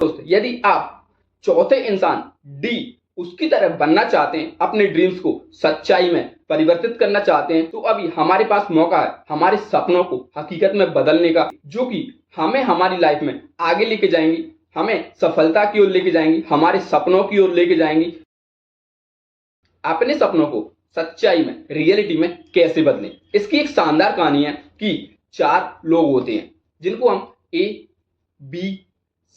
दोस्त यदि आप चौथे इंसान डी उसकी तरह बनना चाहते हैं, अपने ड्रीम्स को सच्चाई में परिवर्तित करना चाहते हैं, तो अभी हमारे पास मौका है हमारे सपनों को हकीकत में बदलने का, जो कि हमें हमारी लाइफ में आगे लेके जाएंगी, हमें सफलता की ओर लेके जाएंगी, हमारे सपनों की ओर लेके जाएंगी। अपने सपनों को सच्चाई में रियलिटी में कैसे बदलें, इसकी एक शानदार कहानी है कि 4 लोग होते हैं जिनको हम ए, बी,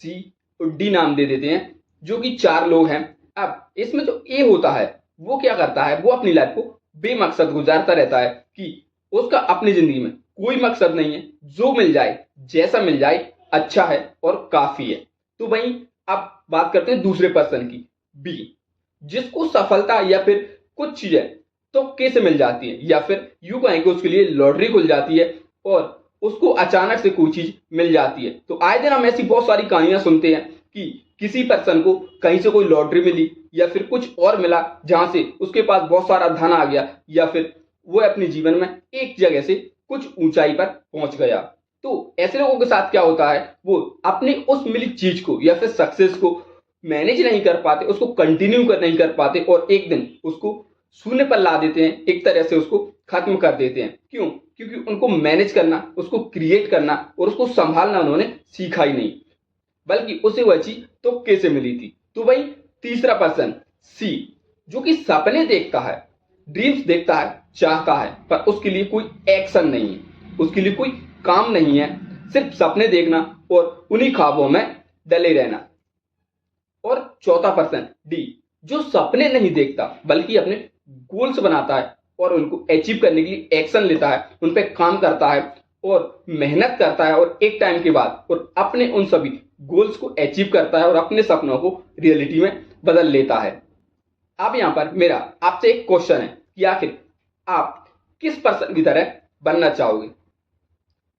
सी और डी नाम दे देते हैं, जो कि 4 लोग हैं। अब इसमें जो ए होता है वो क्या करता है, वो अपनी लाइफ को बेमकसद गुजारता रहता है कि उसका अपनी जिंदगी में कोई मकसद नहीं है, जो मिल जाए जैसा मिल जाए अच्छा है और काफी है। तो वहीं अब बात करते हैं दूसरे पर्सन की, बी, जिसको सफलता या फिर कुछ चीजें तो कैसे मिल जाती है, या फिर यूं कहें कि उसके लिए लॉटरी खुल जाती है और उसको अचानक से कोई चीज मिल जाती है। तो आए दिन हम ऐसी बहुत सारी कहानियां सुनते हैं कि किसी पर्सन को कहीं से कोई लॉटरी मिली या फिर कुछ और मिला, जहां से उसके पास बहुत सारा धन आ गया, या फिर वो अपने जीवन में एक जगह से कुछ ऊंचाई पर पहुंच गया। तो ऐसे लोगों के साथ क्या होता है, वो अपनी उस मिली चीज को या फिर सक्सेस को मैनेज नहीं कर पाते, उसको कंटिन्यू कर नहीं कर पाते और एक दिन उसको शून्य पर ला देते हैं, एक तरह से उसको खत्म कर देते हैं। क्यों? क्योंकि उनको मैनेज करना, उसको क्रिएट करना और उसको संभालना उन्होंने सीखा ही नहीं, बल्कि उसे वह चीज तो कैसे मिली थी। तो वही तीसरा पर्सन सी, जो कि सपने देखता है, ड्रीम्स देखता है, चाहता है, पर उसके लिए कोई एक्शन नहीं है, उसके लिए कोई काम नहीं है, सिर्फ सपने देखना और उन्हीं ख्वाबों में डले रहना। और चौथा पर्सन डी, जो सपने नहीं देखता बल्कि अपने गोल्स बनाता है और उनको अचीव करने के लिए एक्शन लेता है, उन पर काम करता है और मेहनत करता है और एक टाइम के बाद और अपने उन सभी गोल्स को अचीव करता है और अपने सपनों को रियलिटी में बदल लेता है। अब यहां पर मेरा आपसे एक क्वेश्चन है कि आखिर आप किस पर्सन की तरह बनना चाहोगे?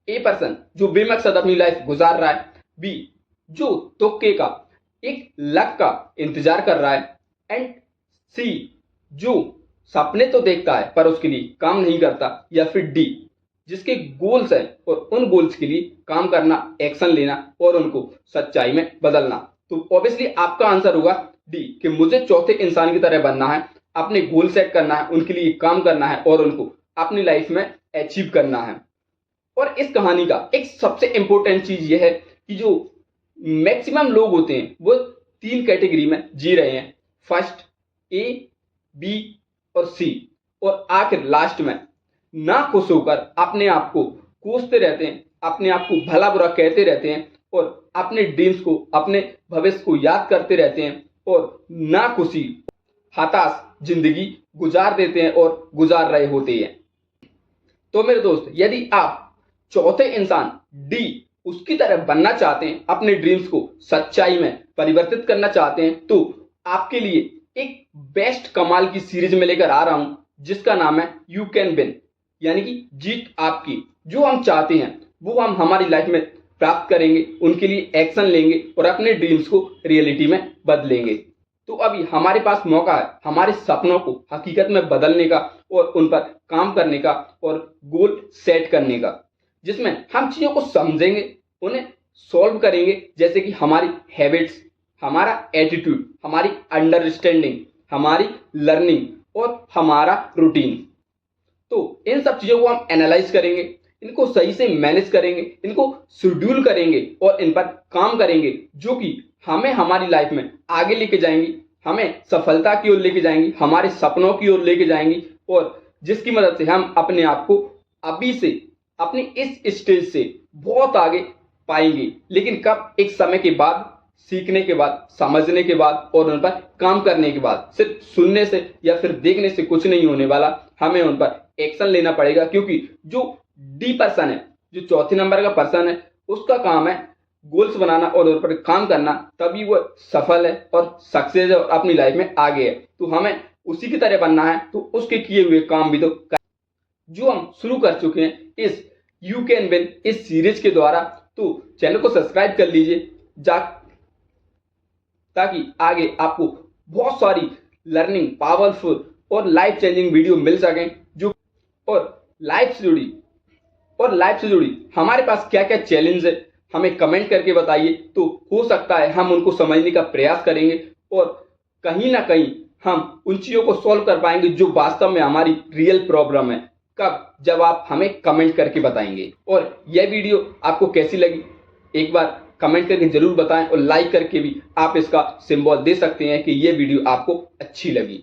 ए पर्सन जो बेमकसद अपनी लाइफ गुजार रहा है, बी जो तुक्के का एक लक का इंतजार कर रहा है, एंड सी जो सपने तो देखता है पर उसके लिए काम नहीं करता, या फिर डी जिसके गोल्स हैं और उन गोल्स के लिए काम करना, एक्शन लेना और उनको सच्चाई में बदलना। तो ऑब्वियसली आपका आंसर होगा डी, कि मुझे चौथे इंसान की तरह बनना है, अपने गोल सेट करना है, उनके लिए काम करना है और उनको अपनी लाइफ में अचीव करना है। और इस कहानी का एक सबसे इंपॉर्टेंट चीज यह है कि जो मैक्सिमम लोग होते हैं वो 3 कैटेगरी में जी रहे हैं, फर्स्ट ए, बी और सी, और आखिर लास्ट में ना खुश होकर अपने आप को कोसते रहते हैं, अपने आप को भला बुरा कहते रहते हैं और अपने ड्रीम्स को, अपने भविष्य को याद करते रहते हैं और ना खुशी हताश जिंदगी गुजार देते हैं और गुजार रहे होते हैं। तो मेरे दोस्त यदि आप चौथे इंसान डी उसकी तरह बनना चाहते हैं, अपने ड्रीम्स को सच्चाई में परिवर्तित करना चाहते हैं, तो आपके लिए एक बेस्ट कमाल की सीरीज में लेकर आ रहा हूं जिसका नाम है यू कैन विन, यानी कि जीत आपकी। जो हम चाहते हैं वो हम हमारी लाइफ में प्राप्त करेंगे, उनके लिए एक्शन लेंगे और अपने ड्रीम्स को रियलिटी में बदलेंगे। तो अभी हमारे पास मौका है हमारे सपनों को हकीकत में बदलने का और उन पर काम करने का और गोल सेट करने का, जिसमें हम चीजों को समझेंगे, उन्हें सॉल्व करेंगे, जैसे कि हमारी हैबिट्स, हमारा एटीट्यूड, हमारी अंडरस्टैंडिंग, हमारी लर्निंग और हमारा रूटीन। तो इन सब चीजों को हम एनालाइज करेंगे, इनको सही से मैनेज करेंगे, इनको शेड्यूल करेंगे और इन पर काम करेंगे, जो कि हमें हमारी लाइफ में आगे लेके जाएंगी, हमें सफलता की ओर लेके जाएंगी, हमारे सपनों की ओर लेके जाएंगी और जिसकी मदद से हम अपने आप को अभी से अपनी इस स्टेज से बहुत आगे पाएंगे। लेकिन कब? एक समय के बाद, सीखने के बाद, समझने के बाद और उन पर काम करने के बाद। सिर्फ सुनने से या फिर देखने से कुछ नहीं होने वाला, हमें उन पर एक्शन लेना पड़ेगा, क्योंकि जो डी पर्सन है, जो चौथे नंबर का पर्सन है, उसका काम है गोल्स बनाना और उन पर काम करना, तभी वो सफल है और सक्सेस है और अपनी लाइफ में आगे है। तो हमें उसी की तरह बनना है, तो उसके किए हुए काम भी तो जो हम शुरू कर चुके हैं इस यू कैन विन इस सीरीज के द्वारा। तो चैनल को सब्सक्राइब कर लीजिए ताकि आगे आपको बहुत सारी लर्निंग, पावरफुल और लाइफ चेंजिंग वीडियो मिल सकें। जो और लाइफ से जुड़ी हमारे पास क्या क्या चैलेंज है, हमें कमेंट करके बताइए, तो हो सकता है हम उनको समझने का प्रयास करेंगे और कहीं ना कहीं हम उन चीज़ों को सॉल्व कर पाएंगे जो वास्तव में हमारी रियल प्रॉब्लम है। कब? जब आप हमें कमेंट करके बताएंगे। और यह वीडियो आपको कैसी लगी एक बार कमेंट करके जरूर बताएं और लाइक करके भी आप इसका सिंबल दे सकते हैं कि यह वीडियो आपको अच्छी लगी।